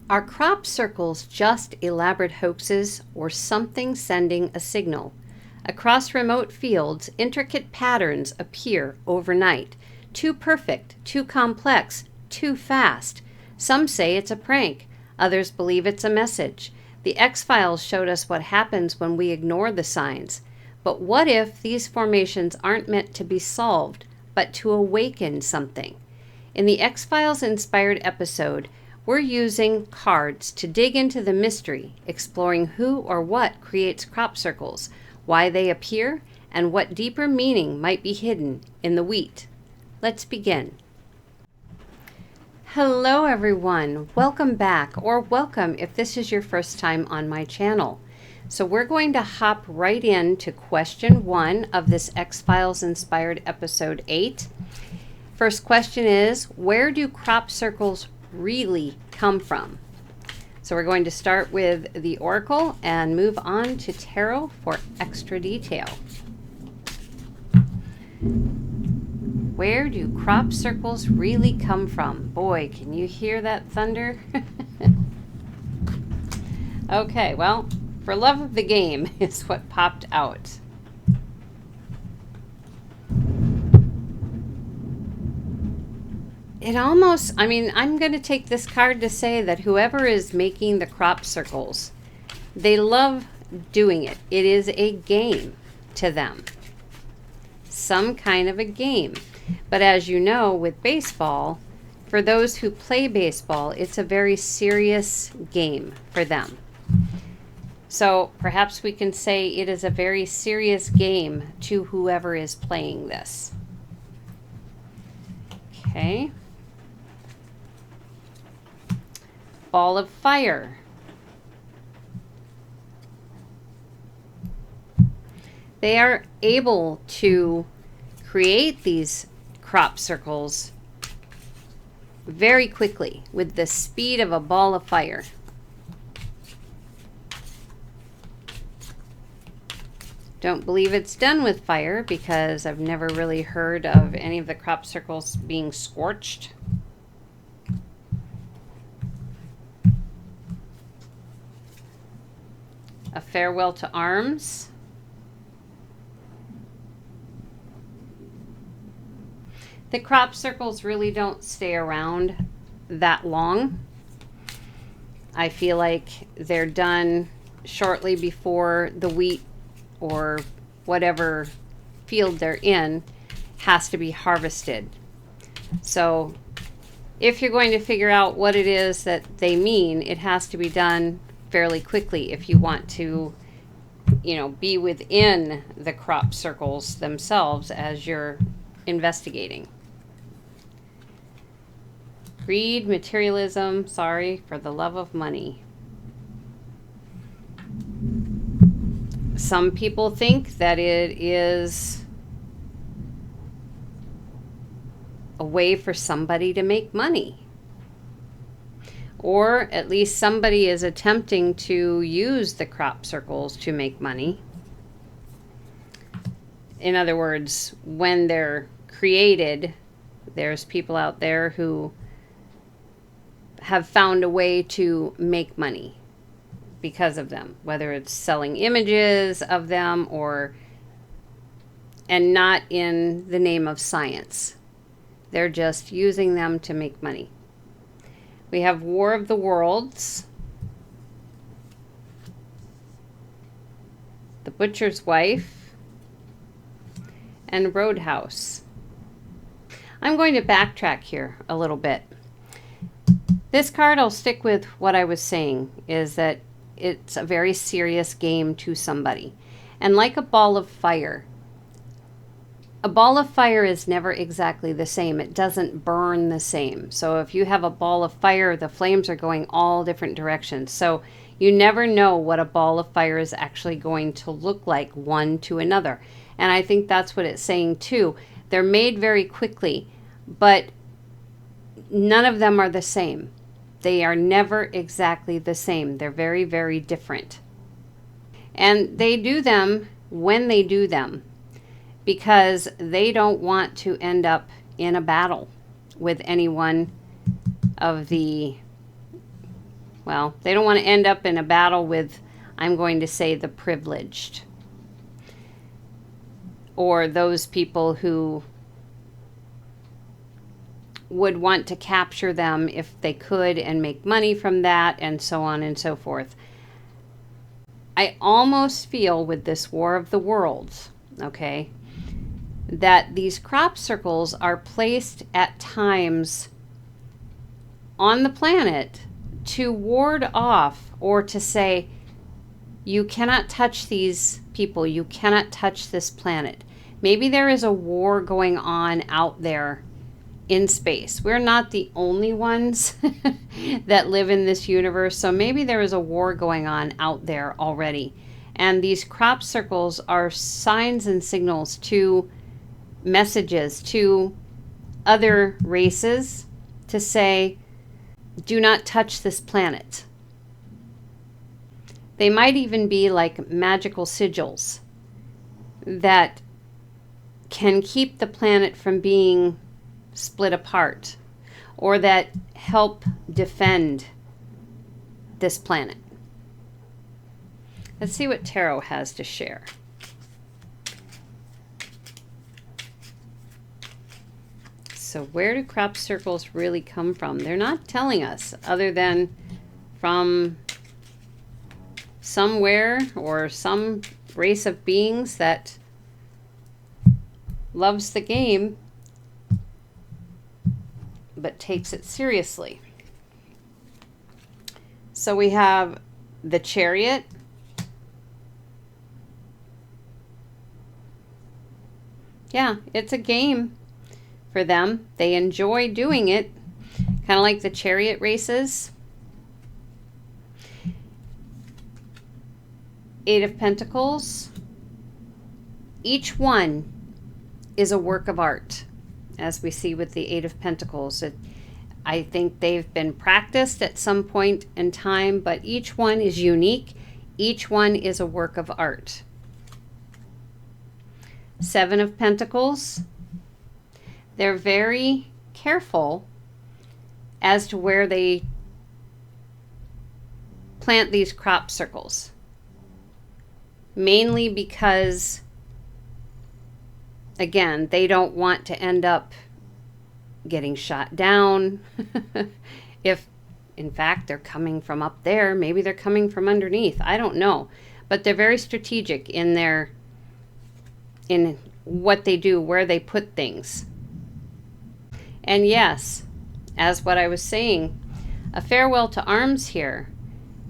Are crop circles just elaborate hoaxes or something sending a signal? Across remote fields, intricate patterns appear overnight. Too perfect, too complex, too fast. Some say it's a prank. Others believe it's a message. The X-Files showed us what happens when we ignore the signs. But what if these formations aren't meant to be solved, but to awaken something? In the X-Files inspired episode, we're using cards to dig into the mystery, exploring who or what creates crop circles, why they appear, and what deeper meaning might be hidden in the wheat. Let's begin. Hello everyone, welcome back, or welcome if this is your first time on my channel. So we're going to hop right into question 1 of this X-Files inspired episode 8. First question is, where do crop circles really come from? So we're going to start with the oracle and move on to tarot for extra detail. Where do crop circles really come from? Boy, can you hear that thunder? Okay, well, for love of the game is what popped out. It almost, I'm going to take this card to say that whoever is making the crop circles, they love doing it. It is a game to them. Some kind of a game. But as you know, with baseball, for those who play baseball, it's a very serious game for them. So perhaps we can say it is a very serious game to whoever is playing this. Okay. Ball of fire. They are able to create these crop circles very quickly with the speed of a ball of fire. Don't believe it's done with fire because I've never really heard of any of the crop circles being scorched. A farewell to arms. The crop circles really don't stay around that long. I feel like they're done shortly before the wheat or whatever field they're in has to be harvested. So if you're going to figure out what it is that they mean, it has to be done fairly quickly if you want to, be within the crop circles themselves as you're investigating. Greed, materialism, sorry, for the love of money. Some people think that it is a way for somebody to make money. Or at least somebody is attempting to use the crop circles to make money. In other words, when they're created, there's people out there who have found a way to make money because of them, whether it's selling images of them and not in the name of science. They're just using them to make money. We have War of the Worlds, The Butcher's Wife, and Roadhouse. I'm going to backtrack here a little bit. This card, I'll stick with what I was saying, is that it's a very serious game to somebody. And like a ball of fire is never exactly the same. It doesn't burn the same. So if you have a ball of fire, the flames are going all different directions. So you never know what a ball of fire is actually going to look like one to another. And I think that's what it's saying too. They're made very quickly, but none of them are the same. They are never exactly the same. They're very, very different. And they do them when they do them, because they don't want to end up in a battle with anyone of the well, they don't want to end up in a battle with, I'm going to say, the privileged, or those people who would want to capture them if they could and make money from that, and so on and so forth. I almost feel with this War of the Worlds, okay, that these crop circles are placed at times on the planet to ward off or to say, you cannot touch these people, you cannot touch this planet. Maybe there is a war going on out there in space. We're not the only ones that live in this universe, so maybe there is a war going on out there already. And these crop circles are signs and signals to messages to other races to say, do not touch this planet. They might even be like magical sigils that can keep the planet from being split apart, or that help defend this planet. Let's see what tarot has to share. So where do crop circles really come from? They're not telling us, other than from somewhere or some race of beings that loves the game but takes it seriously. So we have the Chariot. Yeah, it's a game for them. They enjoy doing it, kind of like the chariot races. Eight of Pentacles. Each one is a work of art, as we see with the Eight of Pentacles. I think they've been practiced at some point in time, but each one is unique. Each one is a work of art. Seven of Pentacles. They're very careful as to where they plant these crop circles. Mainly because, again, they don't want to end up getting shot down. If, in fact, they're coming from up there, maybe they're coming from underneath. I don't know. But they're very strategic in what they do, where they put things. And yes, as what I was saying, a farewell to arms here.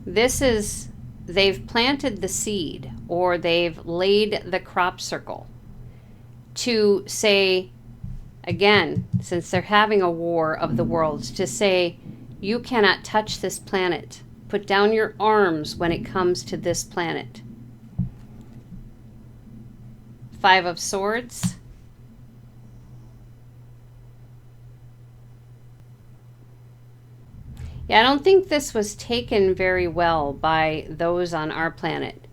This is, they've planted the seed, or they've laid the crop circle to say, again, since they're having a war of the worlds, to say, you cannot touch this planet. Put down your arms when it comes to this planet. Five of Swords. Yeah, I don't think this was taken very well by those on our planet,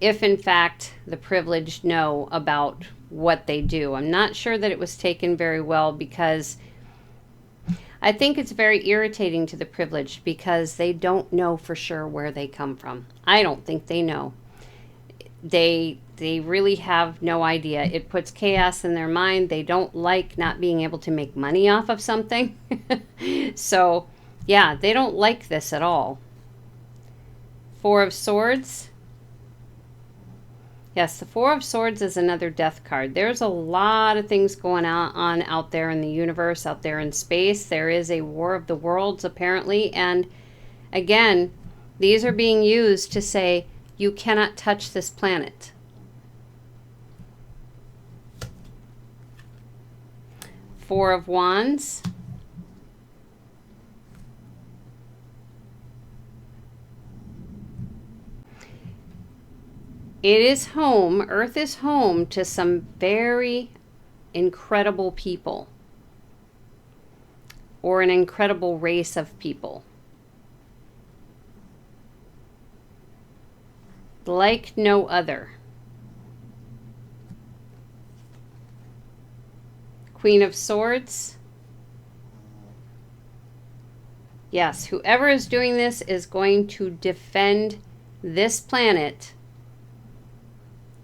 if in fact the privileged know about what they do. I'm not sure that it was taken very well, because I think it's very irritating to the privileged, because they don't know for sure where they come from. I don't think they know. They really have no idea. It puts chaos in their mind. They don't like not being able to make money off of something. So yeah, they don't like this at all. Four of Swords. Yes, the Four of Swords is another death card. There's a lot of things going on out there in the universe, out there in space. There is a War of the Worlds, apparently. And again, these are being used to say, you cannot touch this planet. Four of Wands. It is home, Earth is home to some very incredible people, or an incredible race of people. Like no other. Queen of Swords. Yes, whoever is doing this is going to defend this planet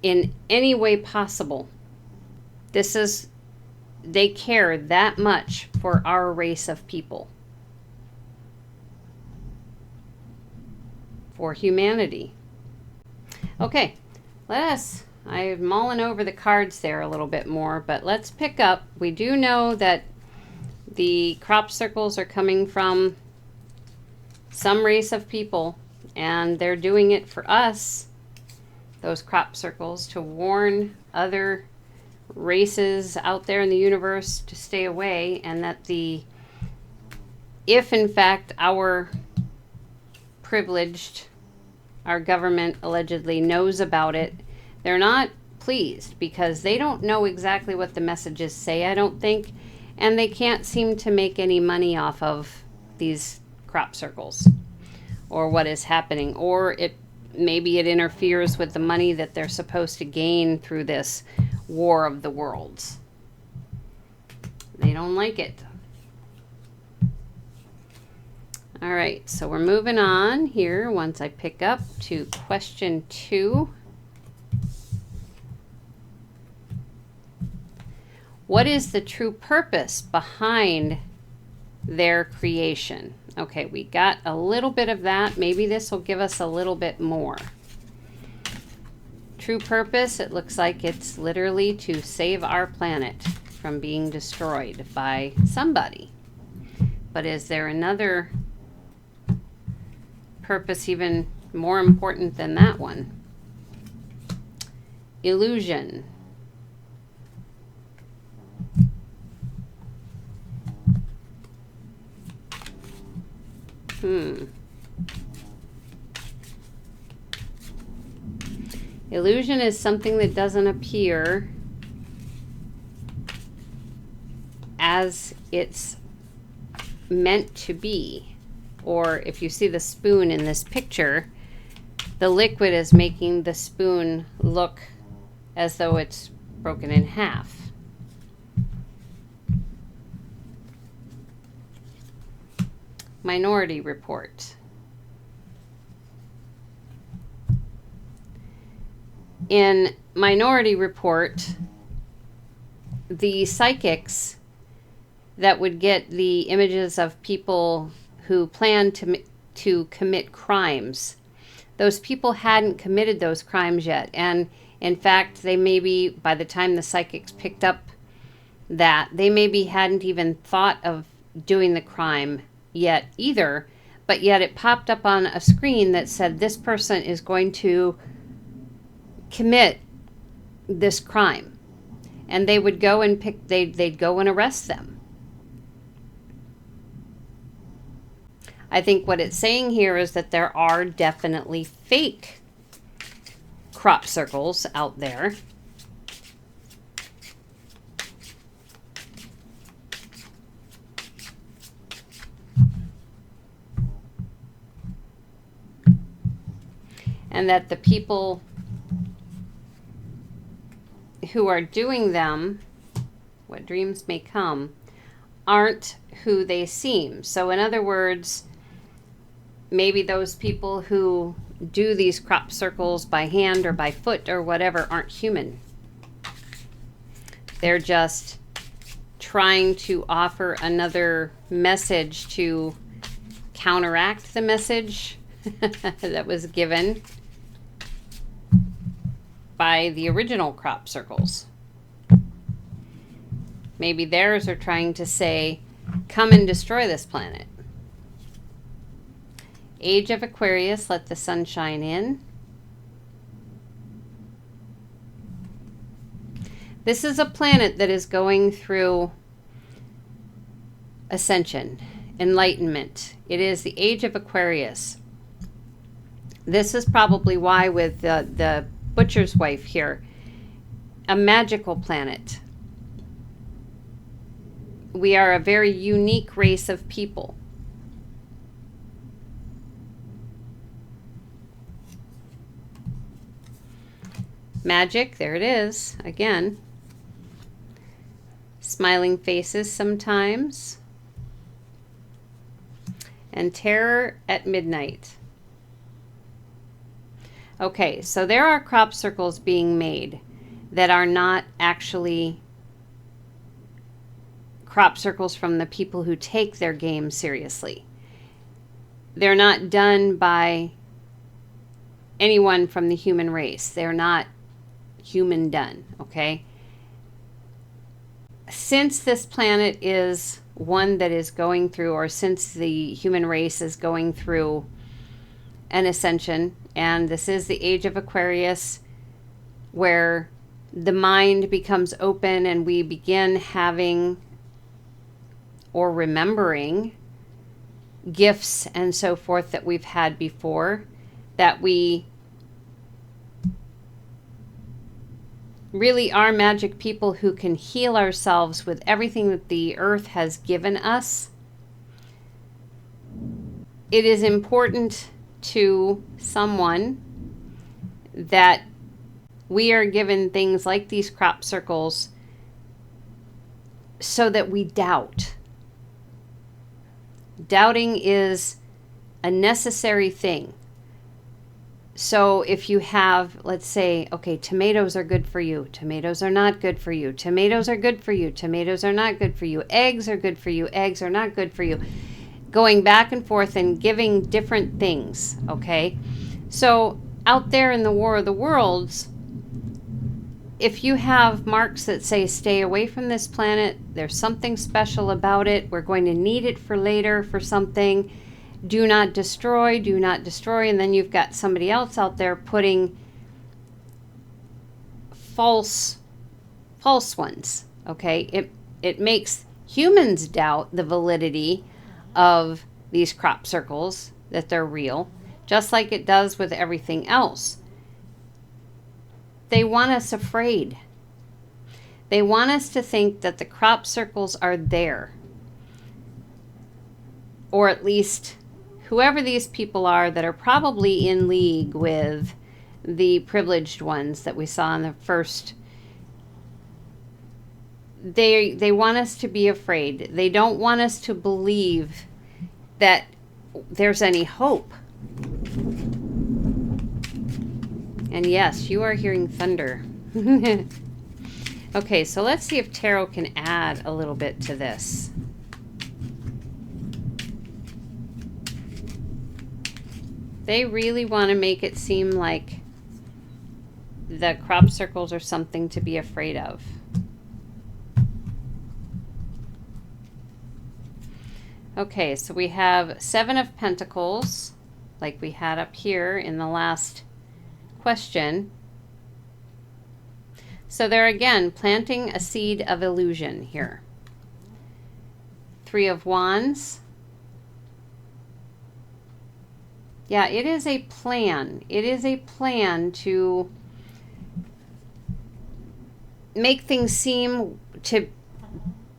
in any way possible. They care that much for our race of people, for humanity. Okay, I'm mulling over the cards there a little bit more, but let's pick up. We do know that the crop circles are coming from some race of people, and they're doing it for us, those crop circles, to warn other races out there in the universe to stay away, and that if in fact our government allegedly knows about it, they're not pleased, because they don't know exactly what the messages say, I don't think, and they can't seem to make any money off of these crop circles or what is happening, or maybe it interferes with the money that they're supposed to gain through this war of the worlds. They don't like it. All right, so we're moving on here once I pick up to question 2. What is the true purpose behind their creation? Okay, we got a little bit of that. Maybe this will give us a little bit more. True purpose, it looks like it's literally to save our planet from being destroyed by somebody. But is there another purpose even more important than that one? Illusion. Illusion is something that doesn't appear as it's meant to be. Or if you see the spoon in this picture, the liquid is making the spoon look as though it's broken in half. Minority Report. In Minority Report, the psychics that would get the images of people who plan to commit crimes, those people hadn't committed those crimes yet. And in fact, they maybe, by the time the psychics picked up that, they maybe hadn't even thought of doing the crime yet either, but yet it popped up on a screen that said this person is going to commit this crime, and they would go and they'd go and arrest them. I think what it's saying here is that there are definitely fake crop circles out there. And that the people who are doing them, what dreams may come, aren't who they seem. So in other words, maybe those people who do these crop circles by hand or by foot or whatever aren't human. They're just trying to offer another message to counteract the message that was given by the original crop circles. Maybe theirs are trying to say, come and destroy this planet. Age of Aquarius, let the sun shine in. This is a planet that is going through ascension, enlightenment. It is the Age of Aquarius. This is probably why with the butcher's wife here, a magical planet. We are a very unique race of people. Magic, there it is, again. Smiling faces sometimes. and terror at midnight. Okay, so there are crop circles being made that are not actually crop circles from the people who take their game seriously. They're not done by anyone from the human race. They're not human done, okay? Since this planet is one that is going through, or since the human race is going through an ascension, and this is the age of Aquarius, where the mind becomes open and we begin having or remembering gifts and so forth that we've had before, that we really are magic people who can heal ourselves with everything that the earth has given us. It is important to someone that we are given things like these crop circles so that we doubt. Doubting is a necessary thing. So if you have, let's say, okay, tomatoes are good for you, tomatoes are not good for you, tomatoes are good for you, tomatoes are not good for you, eggs are good for you, eggs are not good for you, going back and forth and giving different things, okay? So out there in the War of the Worlds, if you have marks that say stay away from this planet, there's something special about it, we're going to need it for later for something, do not destroy, and then you've got somebody else out there putting false ones, okay? It makes humans doubt the validity of these crop circles, that they're real, just like it does with everything else. They want us afraid. They want us to think that the crop circles are there, or at least whoever these people are that are probably in league with the privileged ones that we saw in the first. They want us to be afraid. They don't want us to believe that there's any hope. And yes, you are hearing thunder. Okay, so let's see if tarot can add a little bit to this. They really want to make it seem like the crop circles are something to be afraid of. Okay, so we have 7 of Pentacles, like we had up here in the last question. So they're again planting a seed of illusion here. 3 of Wands. Yeah, it is a plan. It is a plan to make things seem to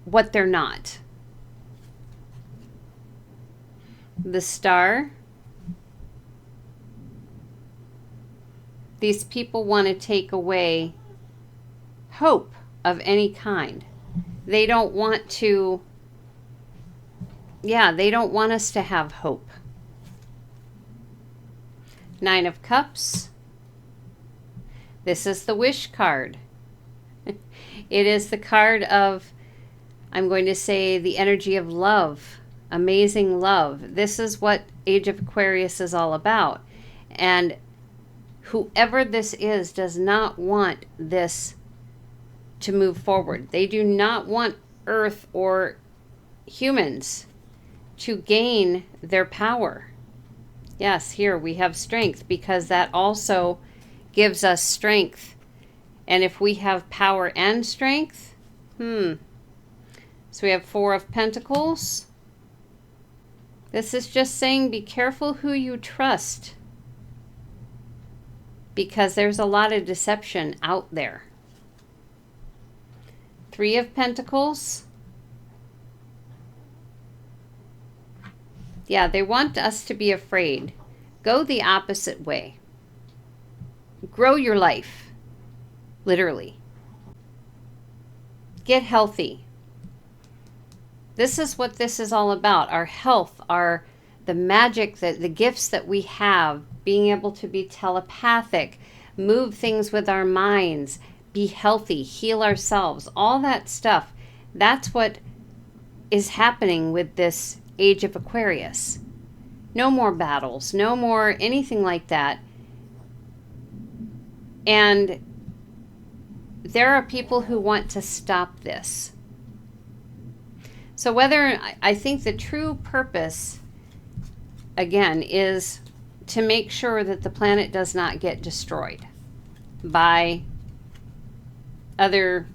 what they're not. The Star. These people want to take away hope of any kind. They don't want to, they don't want us to have hope. 9 of Cups. This is the Wish card. It is the card of, I'm going to say, the energy of love, amazing love. This is what Age of Aquarius is all about. And whoever this is does not want this to move forward. They do not want Earth or humans to gain their power. Yes, here we have strength, because that also gives us strength. And if we have power and strength, so we have 4 of Pentacles. This is just saying be careful who you trust, because there's a lot of deception out there. 3 of Pentacles. Yeah, they want us to be afraid. Go the opposite way. Grow your life. Literally. Get healthy. This is what this is all about. Our health, our the magic, the gifts that we have, being able to be telepathic, move things with our minds, be healthy, heal ourselves, all that stuff. That's what is happening with this age of Aquarius. No more battles, no more anything like that. And there are people who want to stop this. So I think the true purpose, again, is to make sure that the planet does not get destroyed by other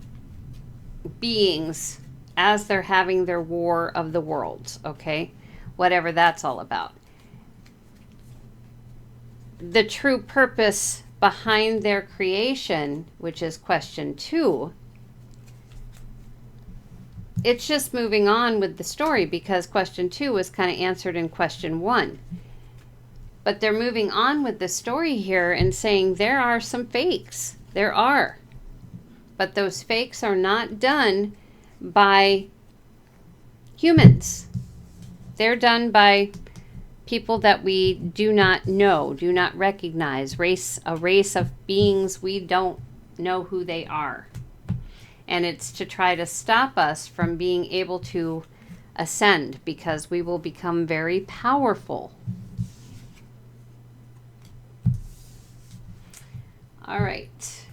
beings as they're having their war of the worlds, okay? Whatever that's all about. The true purpose behind their creation, which is question 2, it's just moving on with the story because question 2 was kind of answered in question 1. But they're moving on with the story here and saying there are some fakes. There are. But those fakes are not done by humans. They're done by people that we do not know, do not recognize, a race of beings we don't know who they are. And it's to try to stop us from being able to ascend because we will become very powerful. All right.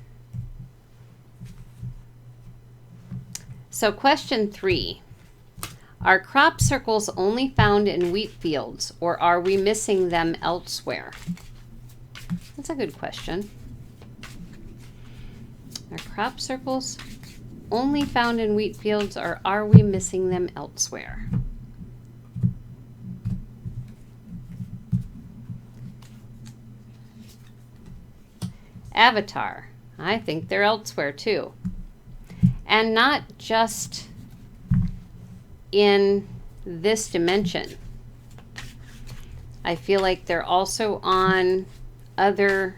So question 3. Are crop circles only found in wheat fields, or are we missing them elsewhere? That's a good question. Are crop circles only found in wheat fields, or are we missing them elsewhere? Avatar. I think they're elsewhere too. And not just in this dimension. I feel like they're also on other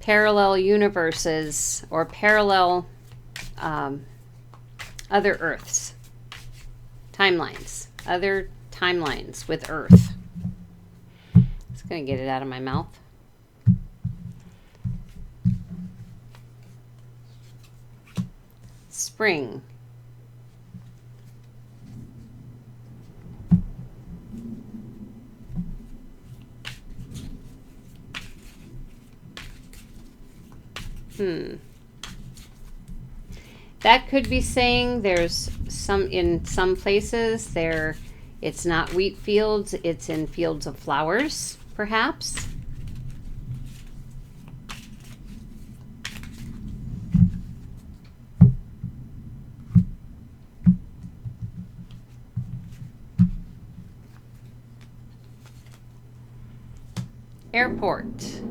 parallel universes or parallel other Earths, timelines, other timelines with Earth. Just going to get it out of my mouth. Spring. That could be saying there's in some places it's not wheat fields, it's in fields of flowers, perhaps. Airport.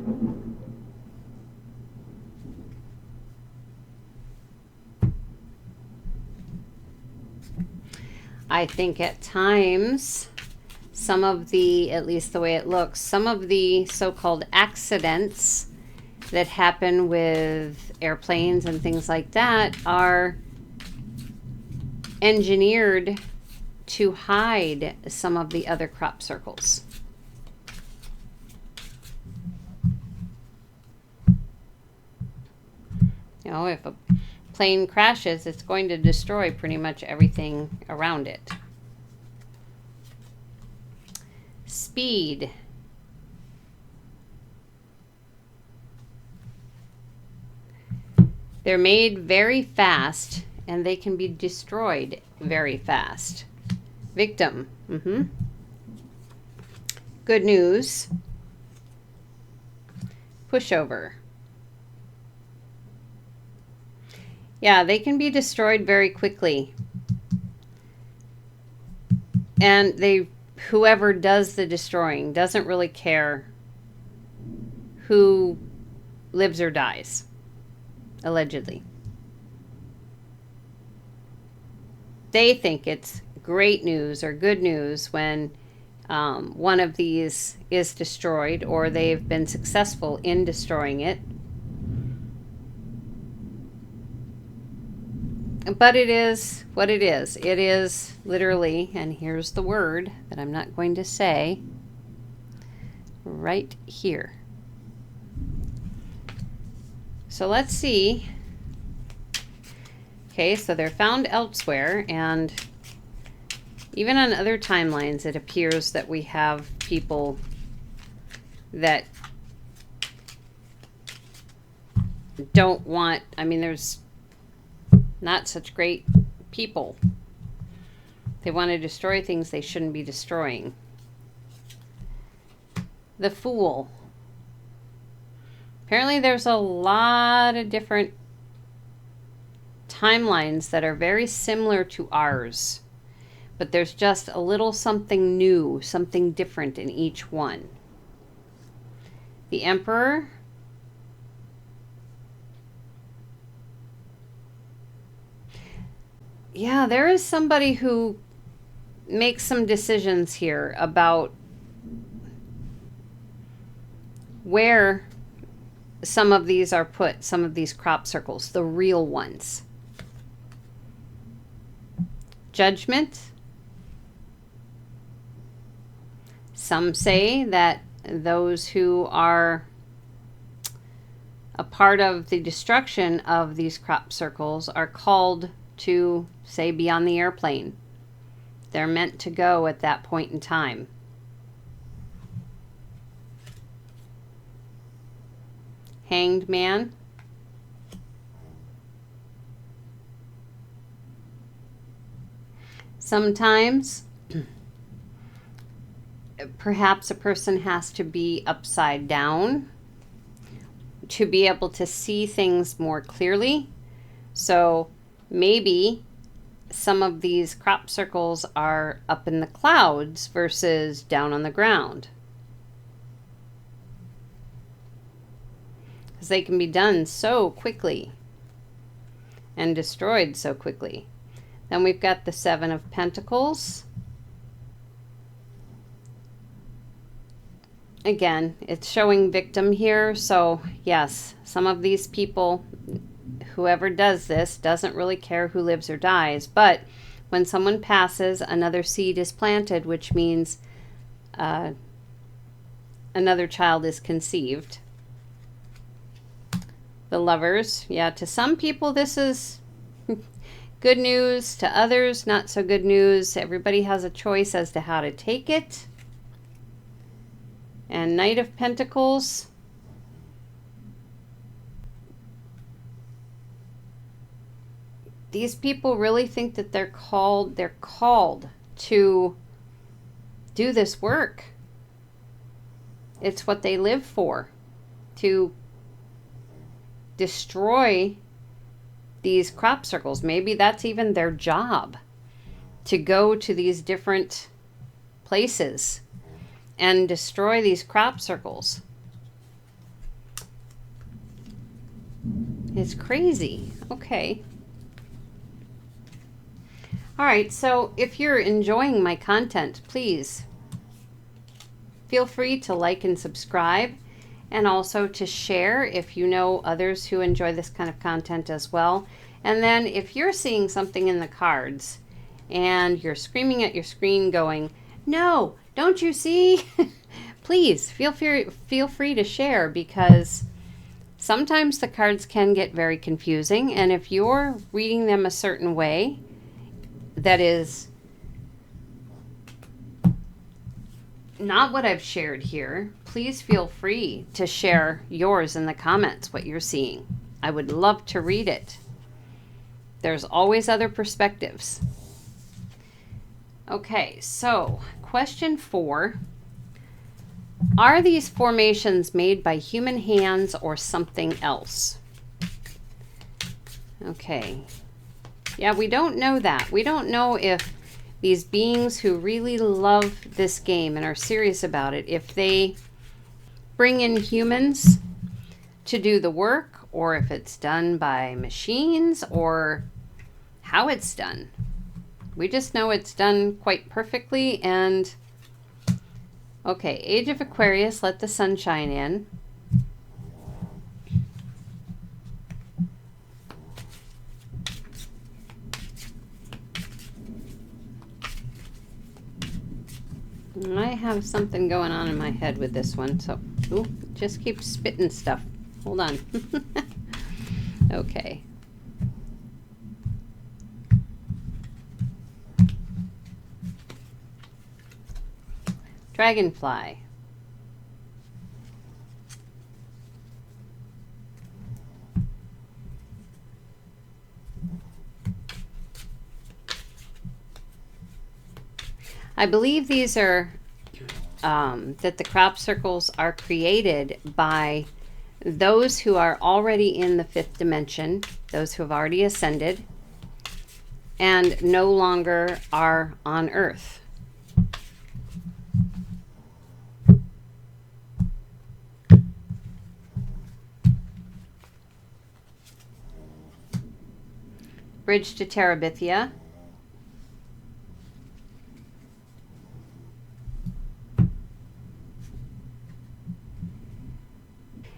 I think at times, some of the, at least the way it looks, some of the so-called accidents that happen with airplanes and things like that are engineered to hide some of the other crop circles. You know, if a plane crashes, it's going to destroy pretty much everything around it. Speed. They're made very fast and they can be destroyed very fast. Victim. Good news. Pushover. Yeah, they can be destroyed very quickly. And whoever does the destroying doesn't really care who lives or dies, allegedly. They think it's great news or good news when one of these is destroyed or they've been successful in destroying it. But it is what it is. It is literally, and here's the word that I'm not going to say, right here. So let's see. Okay, so they're found elsewhere, and even on other timelines, it appears that we have people that don't want, I mean, there's not such great people. They want to destroy things they shouldn't be destroying. The Fool. Apparently there's a lot of different timelines that are very similar to ours, but there's just a little something new, something different in each one. The Emperor. Yeah, there is somebody who makes some decisions here about where some of these are put, some of these crop circles, the real ones. Judgment. Some say that those who are a part of the destruction of these crop circles are called to, say, be on the airplane. They're meant to go at that point in time. Hanged Man. Sometimes perhaps a person has to be upside down to be able to see things more clearly. So maybe some of these crop circles are up in the clouds versus down on the ground, because they can be done so quickly and destroyed so quickly. Then we've got the Seven of Pentacles. Again, it's showing victim here. So yes, some of these people, whoever does this, doesn't really care who lives or dies. But when someone passes, another seed is planted, which means another child is conceived. The Lovers. Yeah, to some people this is good news. To others, not so good news. Everybody has a choice as to how to take it. And Knight of Pentacles. These people really think that they're called to do this work. It's what they live for, to destroy these crop circles. Maybe that's even their job, to go to these different places and destroy these crop circles. It's crazy. Okay. All right, so if you're enjoying my content, please feel free to like and subscribe, and also to share if you know others who enjoy this kind of content as well. And then if you're seeing something in the cards and you're screaming at your screen going, "No, don't you see?" Please feel free to share, because sometimes the cards can get very confusing, and if you're reading them a certain way that is not what I've shared here, please feel free to share yours in the comments, what you're seeing. I would love to read it. There's always other perspectives. Okay, so question 4. Are these formations made by human hands or something else? Okay. Yeah, we don't know that. We don't know if these beings who really love this game and are serious about it, if they bring in humans to do the work, or if it's done by machines, or how it's done. We just know it's done quite perfectly. And okay, Age of Aquarius, let the sunshine in. have something going on in my head with this one. So, ooh, just keep spitting stuff. Hold on. Okay. Dragonfly. I believe these are, that the crop circles are created by those who are already in the fifth dimension, those who have already ascended, and no longer are on Earth. Bridge to Terabithia.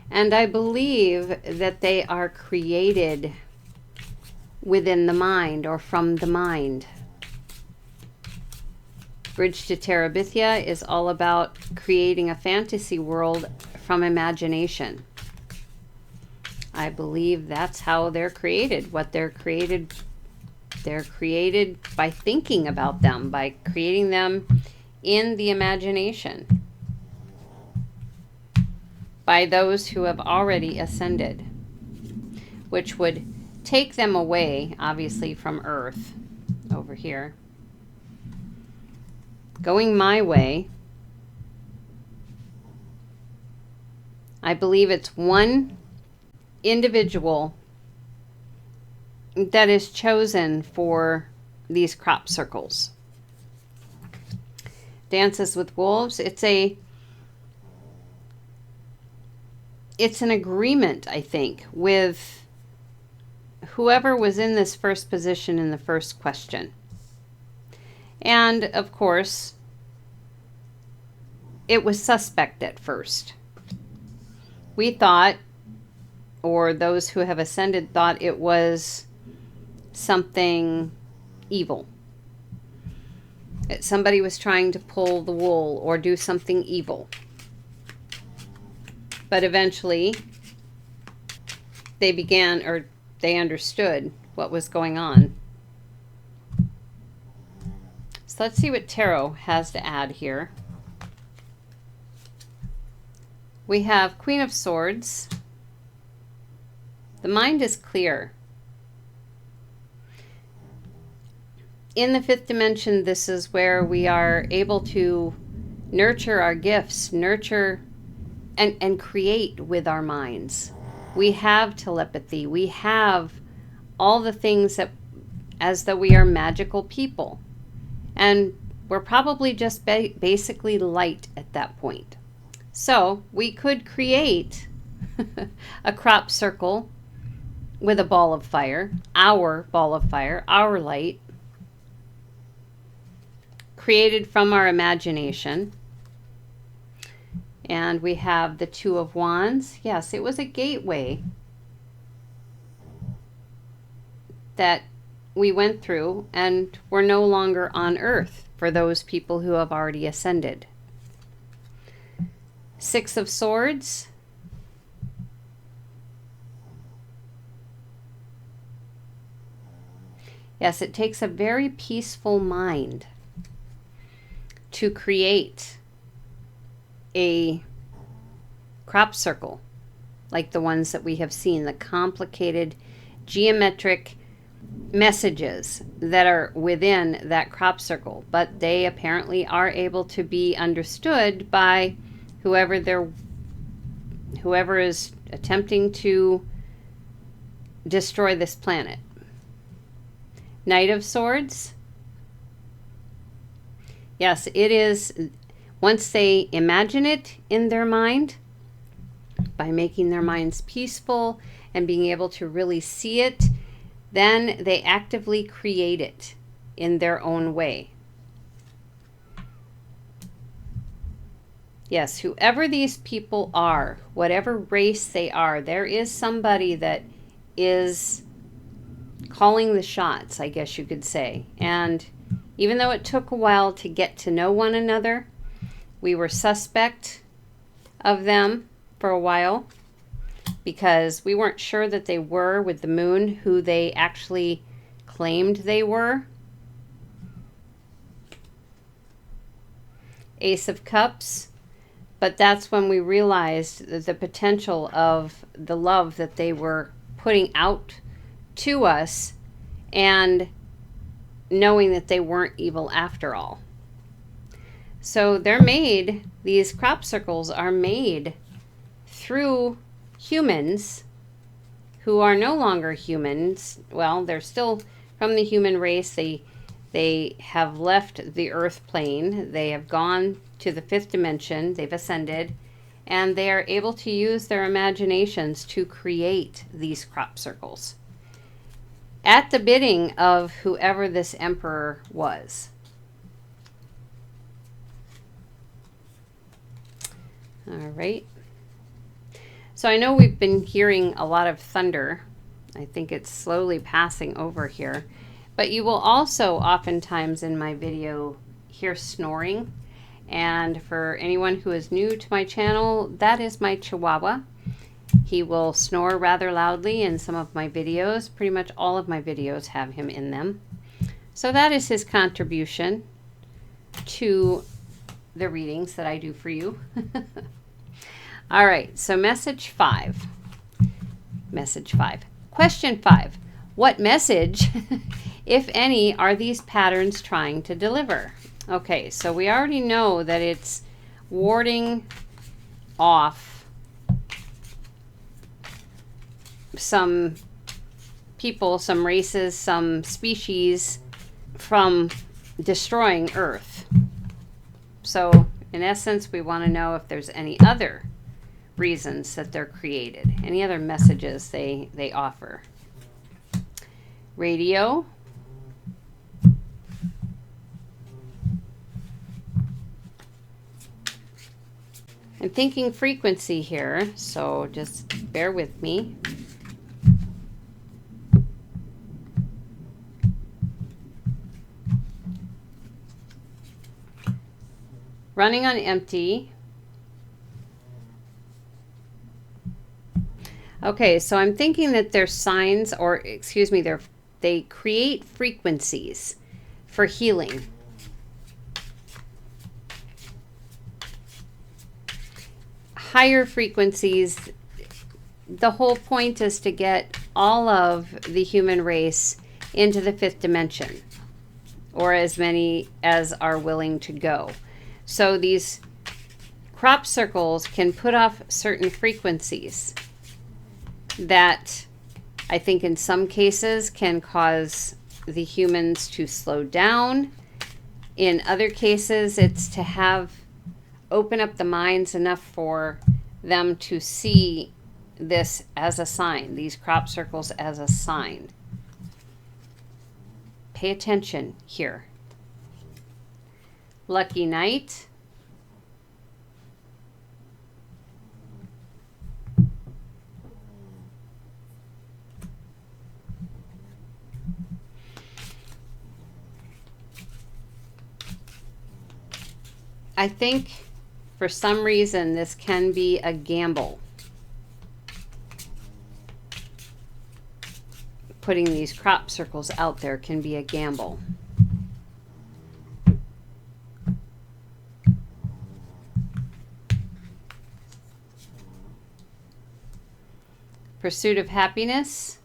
And I believe that they are created within the mind or from the mind. Bridge to Terabithia is all about creating a fantasy world from imagination. I believe that's how they're created. What they're created by thinking about them, by creating them in the imagination by those who have already ascended, which would take them away, obviously, from Earth over here. Going my way, I believe it's one individual that is chosen for these crop circles. Dances with Wolves, it's an agreement, I think, with whoever was in this first position in the first question. And, of course, it was suspect at first. We thought, or those who have ascended thought, it was something evil. That somebody was trying to pull the wool or do something evil. But eventually, they understood what was going on. So let's see what Tarot has to add here. We have Queen of Swords. The mind is clear. In the fifth dimension, this is where we are able to nurture our gifts, nurture and create with our minds. We have telepathy. We have all the things that, as though we are magical people. And we're probably just basically light at that point. So we could create a crop circle with a ball of fire, our ball of fire, our light, created from our imagination. And we have the Two of Wands. Yes, it was a gateway that we went through, and we're no longer on Earth for those people who have already ascended. Six of Swords. Yes, it takes a very peaceful mind to create a crop circle like the ones that we have seen, the complicated geometric messages that are within that crop circle, but they apparently are able to be understood by whoever is attempting to destroy this planet. Knight of Swords. Yes, it is. Once they imagine it in their mind, by making their minds peaceful and being able to really see it, then they actively create it in their own way. Yes, whoever these people are, whatever race they are, there is somebody that is calling the shots, I guess you could say. And even though it took a while to get to know one another, We were suspect of them for a while because we weren't sure that they were, with the moon, who they actually claimed they were. Ace of Cups. But that's when we realized the potential of the love that they were putting out to us, and knowing that they weren't evil after all. So they're made, these crop circles are made through humans who are no longer humans. Well, they're still from the human race. They have left the earth plane. They have gone to the fifth dimension. They've ascended, and they are able to use their imaginations to create these crop circles at the bidding of whoever this emperor was. All right. So I know we've been hearing a lot of thunder. I think it's slowly passing over here. But you will also oftentimes in my video hear snoring. And for anyone who is new to my channel, that is my Chihuahua. He will snore rather loudly in some of my videos. Pretty much all of my videos have him in them. So that is his contribution to the readings that I do for you. All right, so message 5. Message 5. Question 5. What message, if any, are these patterns trying to deliver? Okay, so we already know that it's warding off some people, some races, some species from destroying Earth. So in essence, we want to know if there's any other reasons that they're created, any other messages they offer. Radio. I'm thinking frequency here, so just bear with me. Running on empty. Okay, so I'm thinking that they're signs, or excuse me, they create frequencies for healing. Higher frequencies, the whole point is to get all of the human race into the fifth dimension, or as many as are willing to go. So these crop circles can put off certain frequencies that I think in some cases can cause the humans to slow down. In other cases, it's to open up the minds enough for them to see this as a sign, these crop circles as a sign. Pay attention here. Lucky night. I think for some reason this can be a gamble. Putting these crop circles out there can be a gamble. Pursuit of happiness.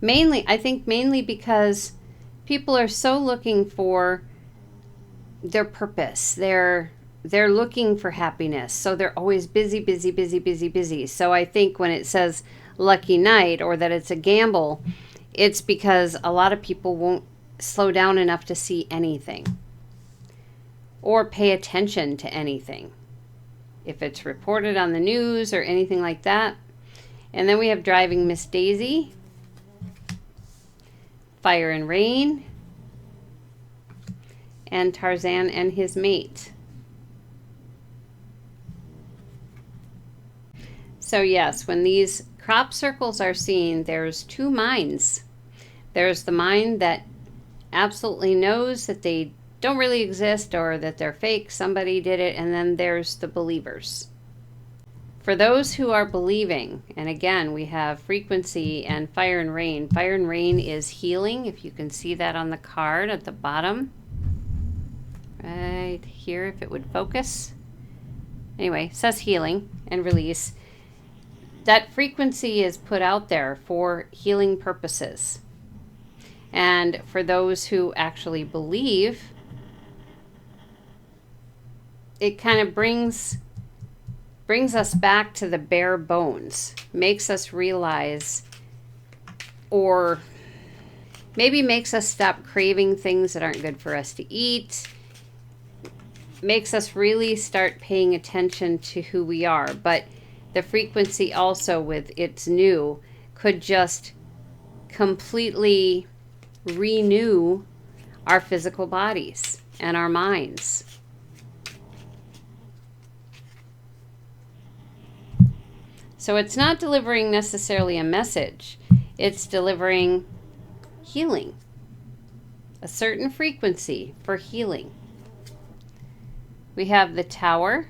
I think mainly because people are so looking for their purpose. They're looking for happiness. So they're always busy, busy, busy, busy, busy. So I think when it says lucky night or that it's a gamble, it's because a lot of people won't slow down enough to see anything or pay attention to anything, if it's reported on the news or anything like that. And then we have driving Miss Daisy, fire and rain, and Tarzan and his mate. So yes, when these crop circles are seen, there's two minds There's the mind that absolutely knows that they don't really exist or that they're fake, somebody did it, and then there's the believers. For those who are believing, and again, we have frequency and fire and rain. Fire and rain is healing, if you can see that on the card at the bottom. Right here, if it would focus. Anyway, it says healing and release. That frequency is put out there for healing purposes. And for those who actually believe, it kind of brings us back to the bare bones, makes us realize, or maybe makes us stop craving things that aren't good for us to eat, makes us really start paying attention to who we are. But the frequency also, with its new, could just completely renew our physical bodies and our minds. So it's not delivering necessarily a message. It's delivering healing, a certain frequency for healing. We have the Tower.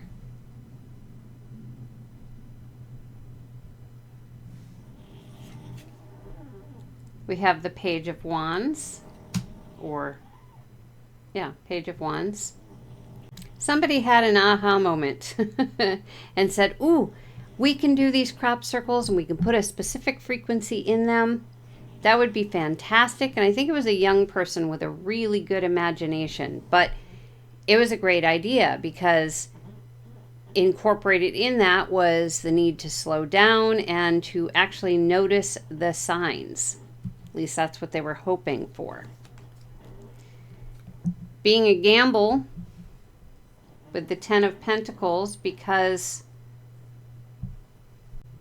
We have the Page of Wands, Page of Wands. Somebody had an aha moment and said, ooh, we can do these crop circles and we can put a specific frequency in them. That would be fantastic. And I think it was a young person with a really good imagination, but it was a great idea because incorporated in that was the need to slow down and to actually notice the signs. At least that's what they were hoping for. Being a gamble with the Ten of Pentacles, because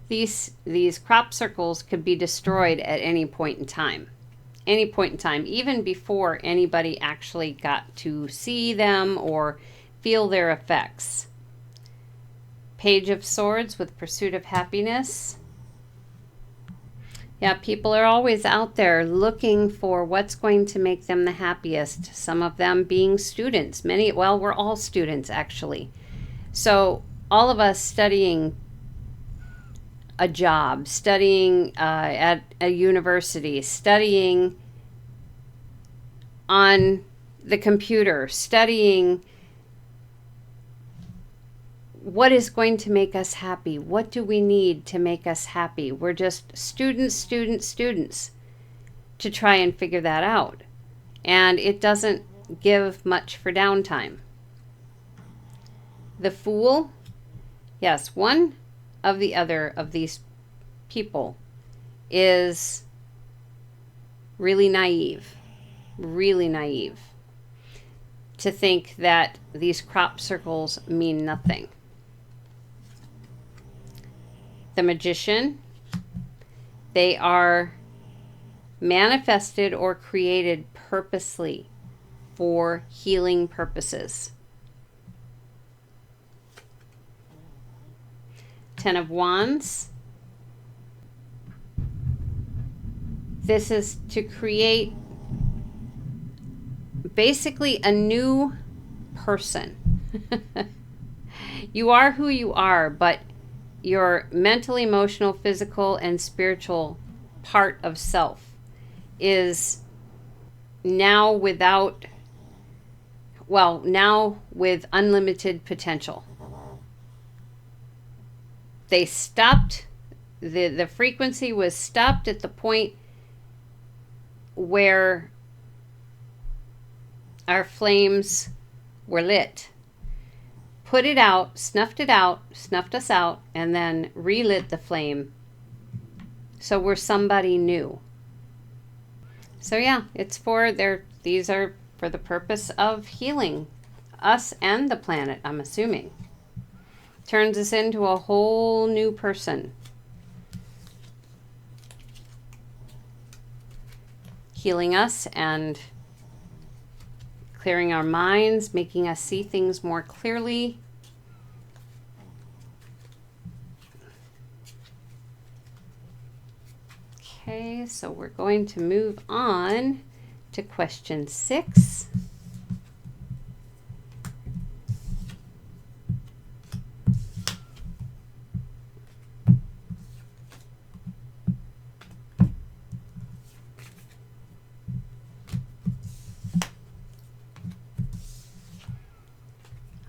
these crop circles could be destroyed at any point in time. Any point in time, even before anybody actually got to see them or feel their effects. Page of Swords with Pursuit of Happiness. Yeah, people are always out there looking for what's going to make them the happiest. Some of them being students. We're all students actually. So all of us studying a job, studying at a university, studying on the computer, studying what is going to make us happy? What do we need to make us happy? We're just students to try and figure that out. And it doesn't give much for downtime. The Fool, yes, one of the other of these people is really naive to think that these crop circles mean nothing. The Magician, they are manifested or created purposely for healing purposes. Ten of Wands. This is to create basically a new person. You are who you are, but your mental, emotional, physical, and spiritual part of self is now with unlimited potential. They stopped, the frequency was stopped at the point where our flames were lit. Put it out, snuffed us out, and then relit the flame. So we're somebody new. So yeah, these are for the purpose of healing us and the planet, I'm assuming. Turns us into a whole new person. Healing us and clearing our minds, making us see things more clearly. Okay, so we're going to move on to question 6.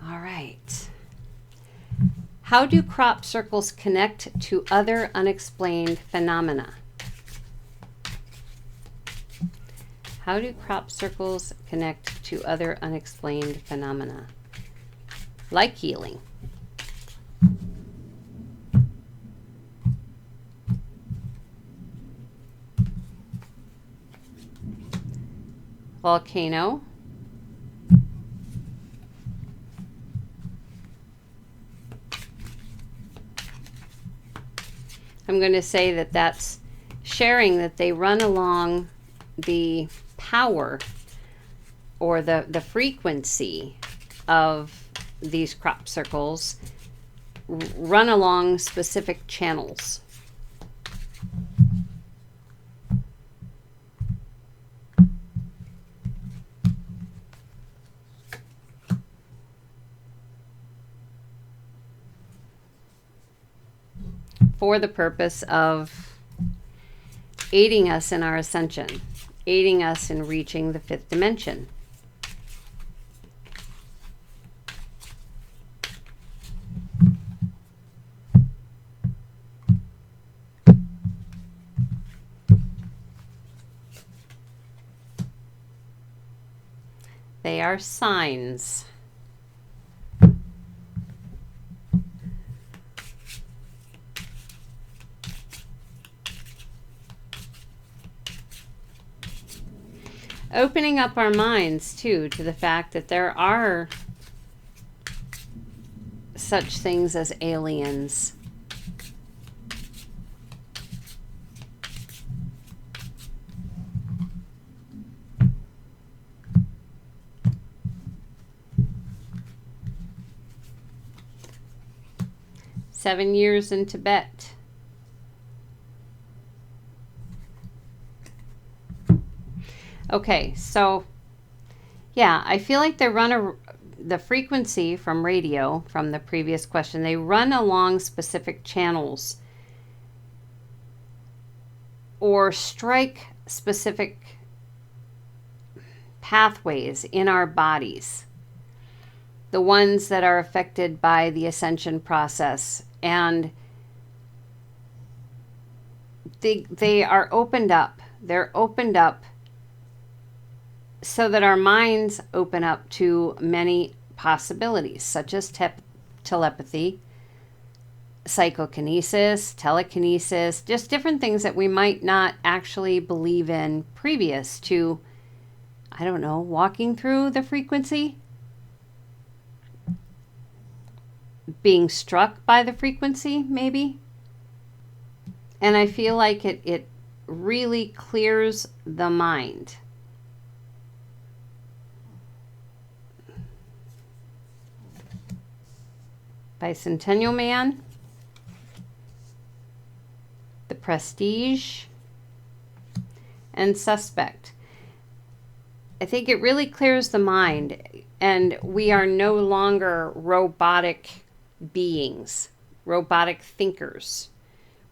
All right. How do crop circles connect to other unexplained phenomena? How do crop circles connect to other unexplained phenomena? Like healing. Volcano. I'm going to say that that's sharing, that they run along the power or the frequency of these crop circles, run along specific channels. For the purpose of aiding us in our ascension, aiding us in reaching the 5th dimension. They are signs. Opening up our minds, too, to the fact that there are such things as aliens. "7 years in Tibet." Okay, so yeah, I feel like they run the frequency from radio, from the previous question, they run along specific channels or strike specific pathways in our bodies, the ones that are affected by the ascension process, and they are opened up. They're opened up so that our minds open up to many possibilities, such as telepathy, psychokinesis, telekinesis, just different things that we might not actually believe in previous to, I don't know, walking through the frequency, being struck by the frequency, maybe. And I feel like it really clears the mind. Bicentennial Man, The Prestige, and Suspect. I think it really clears the mind, and we are no longer robotic beings, robotic thinkers,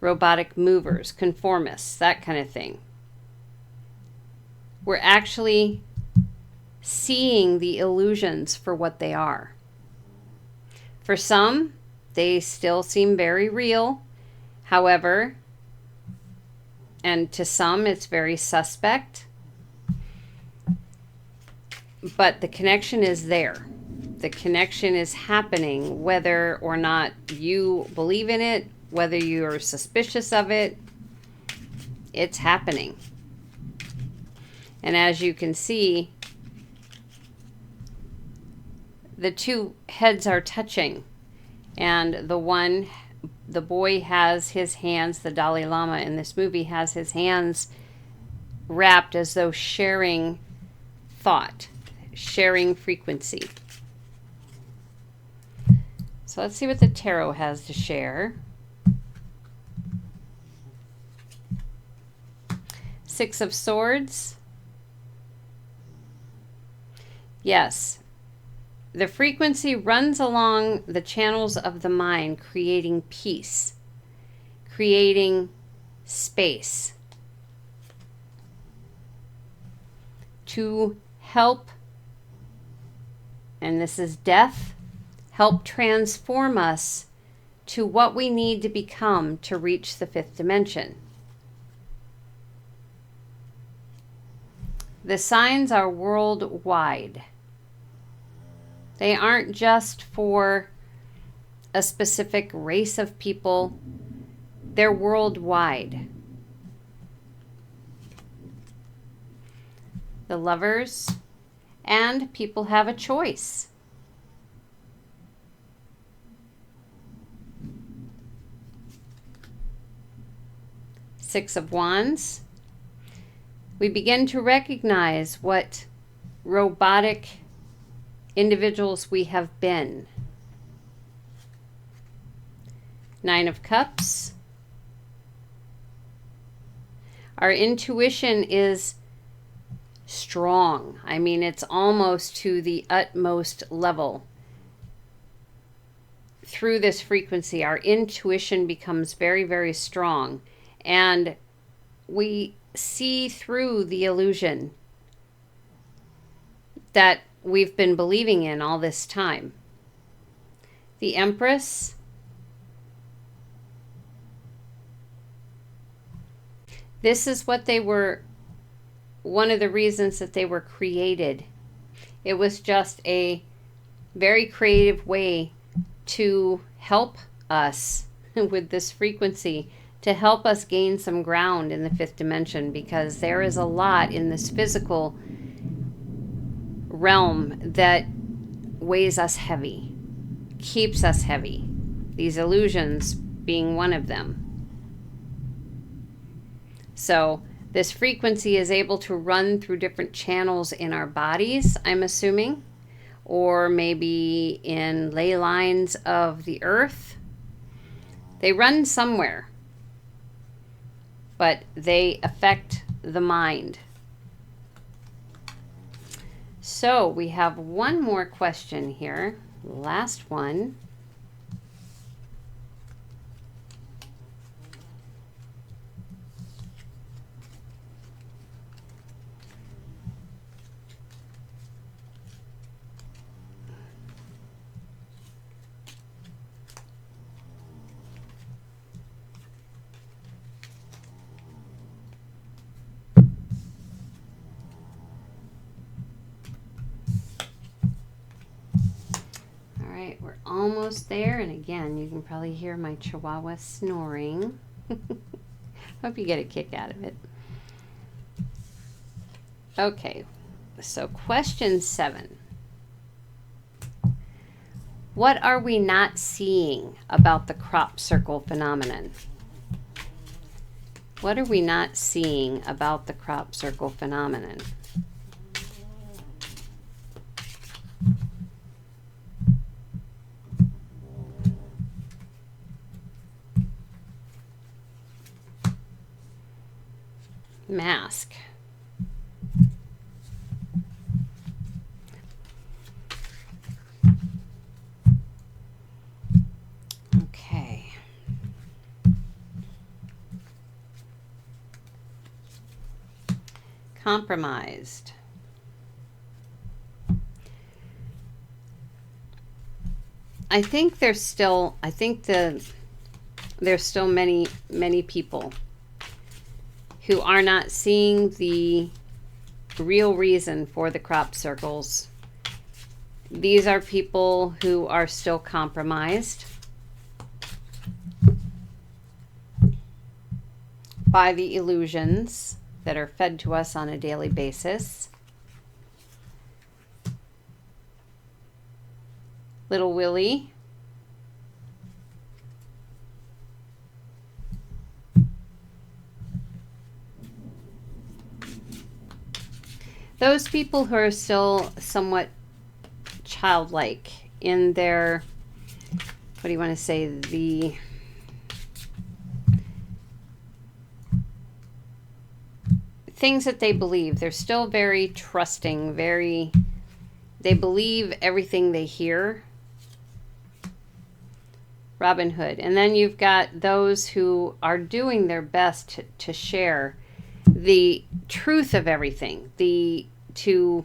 robotic movers, conformists, that kind of thing. We're actually seeing the illusions for what they are. For some, they still seem very real. However, and to some, it's very suspect. But the connection is there. The connection is happening, whether or not you believe in it, whether you're suspicious of it, it's happening. And as you can see, the two heads are touching, and the boy has his hands, the Dalai Lama in this movie has his hands wrapped as though sharing thought, sharing frequency. So let's see what the tarot has to share. Six of Swords. Yes. The frequency runs along the channels of the mind, creating peace, creating space to help, and this is death, help transform us to what we need to become to reach the fifth dimension. The signs are worldwide. They aren't just for a specific race of people. They're worldwide. The Lovers, and people have a choice. Six of Wands. We begin to recognize what robotic individuals we have been. Nine of Cups. Our intuition is strong. I mean, it's almost to the utmost level. Through this frequency, our intuition becomes very, very strong. And we see through the illusion that we've been believing in all this time. The Empress. This is what they were, one of the reasons that they were created. It was just a very creative way to help us with this frequency, to help us gain some ground in the fifth dimension, because there is a lot in this physical realm that weighs us heavy, keeps us heavy. These illusions being one of them. So this frequency is able to run through different channels in our bodies, I'm assuming, or maybe in ley lines of the earth. They run somewhere, but they affect the mind. So we have one more question here, last one. We're almost there, and again, you can probably hear my chihuahua snoring. Hope you get a kick out of it. Okay, so question 7. What are we not seeing about the crop circle phenomenon? What are we not seeing about the crop circle phenomenon? Mask. Okay. Compromised. I think there's still many people who are not seeing the real reason for the crop circles. These are people who are still compromised by the illusions that are fed to us on a daily basis. Little Willie. Those people who are still somewhat childlike in their, what do you want to say, the things that they believe. They're still very trusting, they believe everything they hear. Robin Hood. And then you've got those who are doing their best to share the truth of everything, to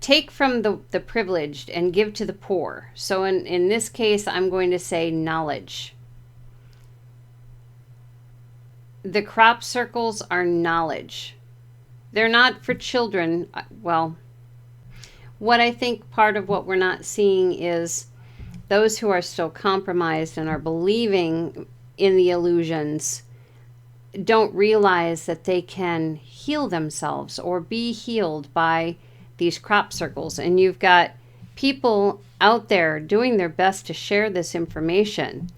take from the privileged and give to the poor. So in this case, I'm going to say knowledge. The crop circles are knowledge. They're not for children. Well, what I think part of what we're not seeing is those who are still compromised and are believing in the illusions don't realize that they can heal themselves or be healed by these crop circles. And you've got people out there doing their best to share this information.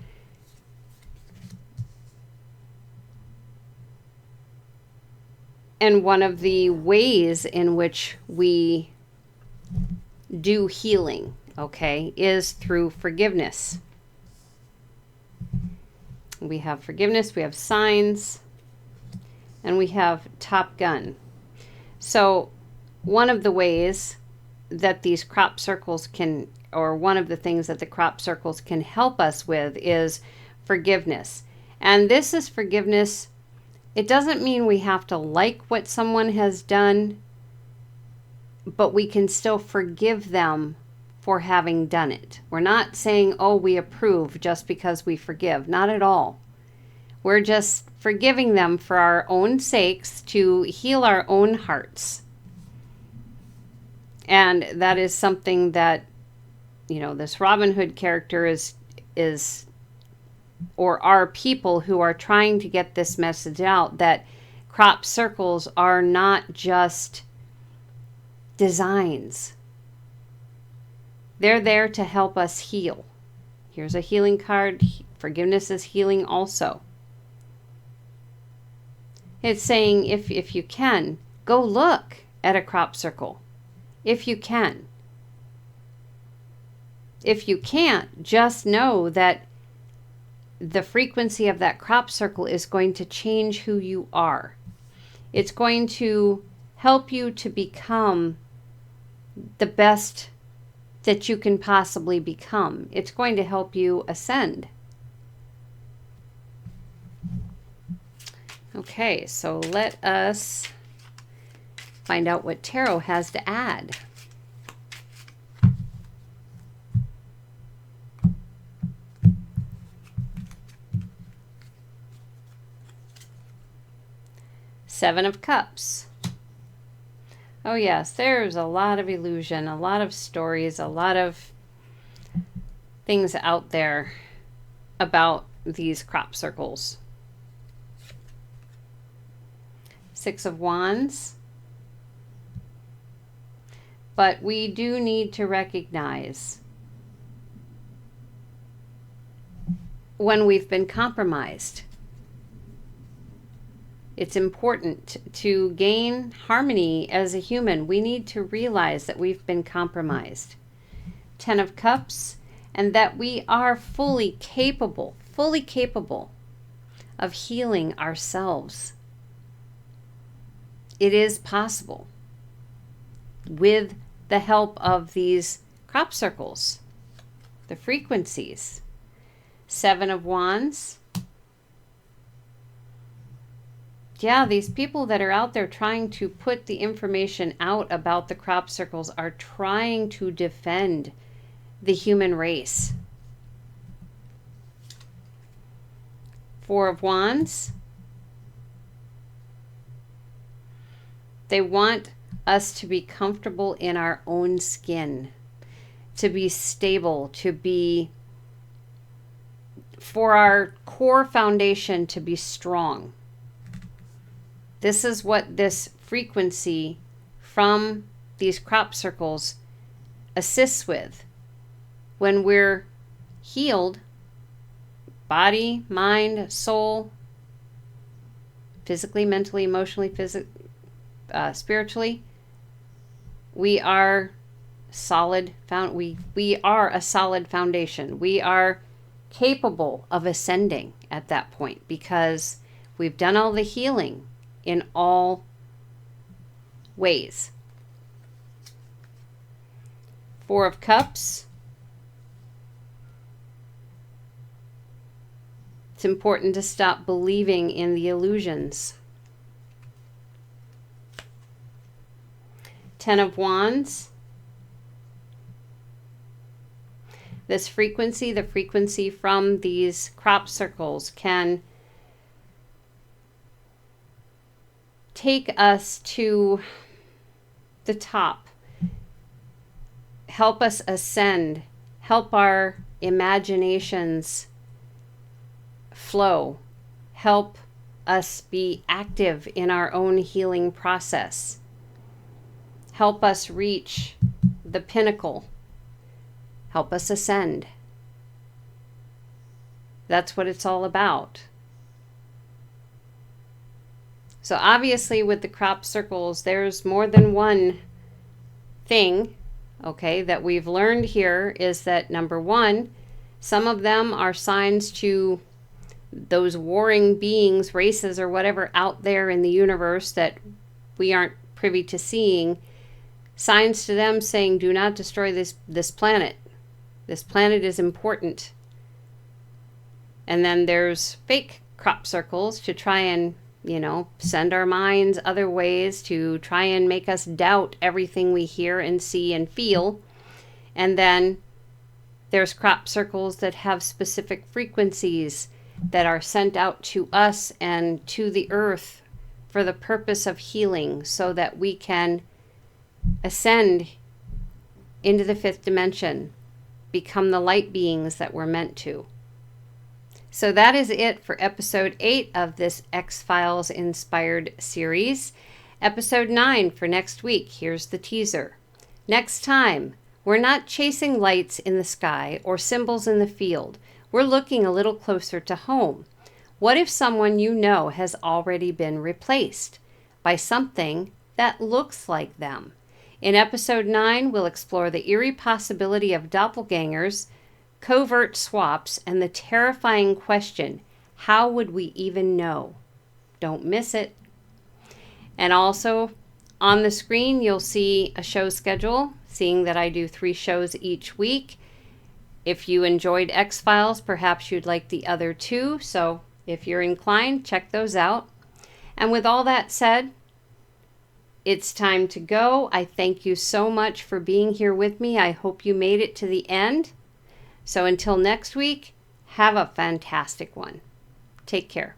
And one of the ways in which we do healing, okay, is through forgiveness. We have forgiveness, we have signs, and we have Top Gun. So one of the ways that these crop circles can, or one of the things that the crop circles can help us with is forgiveness. And this is forgiveness. It doesn't mean we have to like what someone has done, but we can still forgive them for having done it. We're not saying, oh, we approve just because we forgive. Not at all. We're just forgiving them for our own sakes to heal our own hearts. And that is something that, this Robin Hood character is or are people who are trying to get this message out, that crop circles are not just designs. They're there to help us heal. Here's a healing card. Forgiveness is healing also. It's saying if you can, go look at a crop circle. If you can. If you can't, just know that the frequency of that crop circle is going to change who you are. It's going to help you to become the best that you can possibly become. It's going to help you ascend. Okay, so let us find out what tarot has to add. Seven of Cups. Oh yes, there's a lot of illusion, a lot of stories, a lot of things out there about these crop circles. Six of Wands. But we do need to recognize when we've been compromised. It's important to gain harmony as a human. We need to realize that we've been compromised. Ten of Cups, and that we are fully capable of healing ourselves. It is possible with the help of these crop circles, the frequencies. Seven of Wands. Yeah, these people that are out there trying to put the information out about the crop circles are trying to defend the human race. Four of Wands. They want us to be comfortable in our own skin, to be stable, for our core foundation to be strong. This is what this frequency from these crop circles assists with. When we're healed, body, mind, soul, physically, mentally, emotionally, spiritually, we are solid. We are a solid foundation. We are capable of ascending at that point because We've done all the healing in all ways. Four of Cups. It's important to stop believing in the illusions. Ten of Wands. This frequency, the frequency from these crop circles, can take us to the top, help us ascend, help our imaginations flow, help us be active in our own healing process, help us reach the pinnacle, help us ascend. That's what it's all about. So obviously with the crop circles, there's more than one thing, okay, that we've learned here is that number one, some of them are signs to those warring beings, races, or whatever out there in the universe that we aren't privy to seeing, signs to them saying, do not destroy this planet. This planet is important. And then there's fake crop circles to try and send our minds other ways, to try and make us doubt everything we hear and see and feel. And then there's crop circles that have specific frequencies that are sent out to us and to the earth for the purpose of healing, so that we can ascend into the fifth dimension, become the light beings that we're meant to. So that is it for episode 8 of this X-Files inspired series. Episode 9 for next week. Here's the teaser. Next time, we're not chasing lights in the sky or symbols in the field. We're looking a little closer to home. What if someone you know has already been replaced by something that looks like them? In episode 9, we'll explore the eerie possibility of doppelgangers, covert swaps, and the terrifying question, how would we even know? Don't miss it. And also on the screen, you'll see a show schedule, seeing that I do 3 shows each week. If you enjoyed X-Files, perhaps you'd like the other 2. So if you're inclined, check those out. And with all that said, it's time to go. I thank you so much for being here with me. I hope you made it to the end. So until next week, have a fantastic one. Take care.